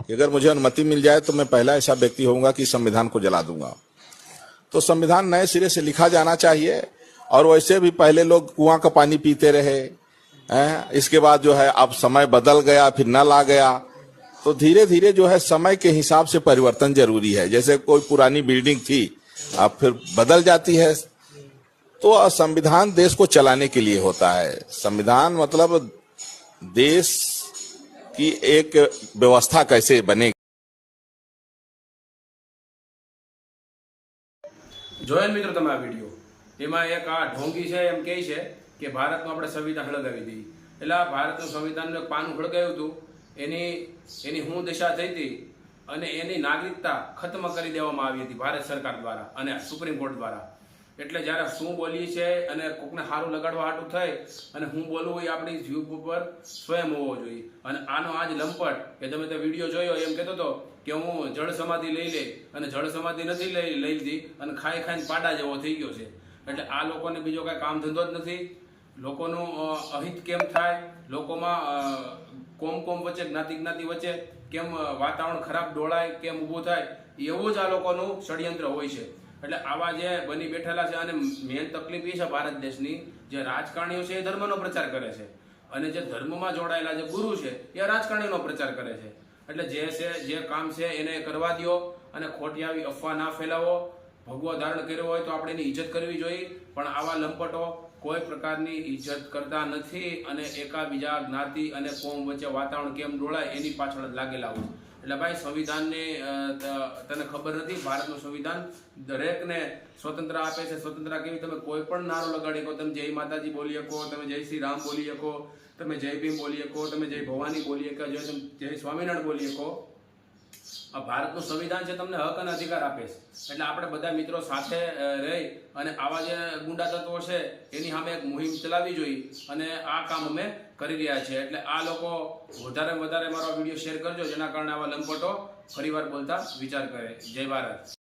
कि अगर मुझे अनुमति मिल जाए तो मैं पहला ऐसा व्यक्ति होऊंगा कि संविधान को जला दूंगा। तो संविधान नए सिरे से लिखा जाना चाहिए। और वैसे भी पहले लोग कुआं का पानी पीते रहे हैं, इसके बाद जो है अब समय बदल गया, फिर नल आ गया। तो धीरे धीरे जो है समय के हिसाब से परिवर्तन जरूरी है। जैसे कोई पुरानी बिल्डिंग थी, अब फिर बदल जाती है। तो संविधान देश को चलाने के लिए होता है। संविधान मतलब देश की एक व्यवस्था कैसे बनेगी। જોયેલ મિત્રો તમે આ વિડીયો, એમાં એક આ ઢોંગી છે એમ કહે છે કે ભારતનું આપણે સંવિધાન હળગાવી દઈએ. એટલે આ ભારતનું સંવિધાનનું એક પાનું હળગાવ્યું હતું, એની શું દશા થઈ હતી અને એની નાગરિકતા ખતમ કરી દેવામાં આવી હતી ભારત સરકાર દ્વારા અને સુપ્રીમ કોર્ટ દ્વારા. એટલે જ્યારે શું બોલીએ છે અને કોકને સારું લગાડવા હાટું થાય અને હું બોલવું એ આપણી જીભ ઉપર સ્વયં હોવો જોઈએ. અને આનો આજ લંપટ કે તમે તે વિડીયો જોયો એમ કહેતો હતો કે હું જળ સમાધિ લઈ લે અને જળ સમાધિ નથી લઈ લીધી અને ખાઈ ખાઈને પાડા જેવો થઈ ગયો છે. એટલે આ લોકોને બીજો કાંઈ કામ ધંધો જ નથી. લોકોનું અહિત કેમ થાય, લોકોમાં કોમ વચ્ચે જ્ઞાતિ વચ્ચે કેમ વાતાવરણ ખરાબ ડોળાય, કેમ ઊભું થાય, એવું જ આ લોકોનું ષડયંત્ર હોય છે. એટલે આવા જે બની બેઠેલા છે અને મેન તકલીફ એ છે ભારત દેશની, જે રાજકારણીઓ છે એ ધર્મનો પ્રચાર કરે છે અને જે ધર્મમાં જોડાયેલા જે ગુરુ છે એ રાજકારણીનો પ્રચાર કરે છે. એટલે જે કામ છે એને કરવા દો અને ખોટી આવી અફવા ના ફેલાવો. ભગવો ધારણ કર્યો હોય તો આપણે એની ઇજ્જત કરવી જોઈએ, પણ આવા લંપટો કોઈ પ્રકારની ઇજ્જત કરતા નથી અને એકાબીજા જ્ઞાતિ અને કોમ વચ્ચે વાતાવરણ કેમ ડોળાય એની પાછળ જ લાગેલા હોય. એટલે ભાઈ સંવિધાનને તને ખબર નથી, ભારતનું સંવિધાન દરેકને સ્વતંત્ર આપે છે. સ્વતંત્ર કેવી, તમે કોઈ પણ નારો લગાડી શકો, તમે જય માતાજી બોલી શકો, તમે જય શ્રી રામ બોલી શકો, તમે જય ભીમ બોલી શકો, તમે જય ભવાની બોલી શકો, જય સ્વામિનારાયણ બોલી શકો. આ ભારતનું સંવિધાન છે તમને હક અને અધિકાર આપે છે. એટલે આપણે બધા મિત્રો સાથે રહી અને આવા જે ગુંડા તત્વો છે એની સામે એક મુહિમ ચલાવવી જોઈએ અને આ કામ અમે કરી રહ્યા છીએ. એટલે આ લોકો વધારે મારો વિડીયો શેર કરજો, જેના કારણે આવા લંપટો ફરીવાર બોલતા વિચાર કરે. જય ભારત.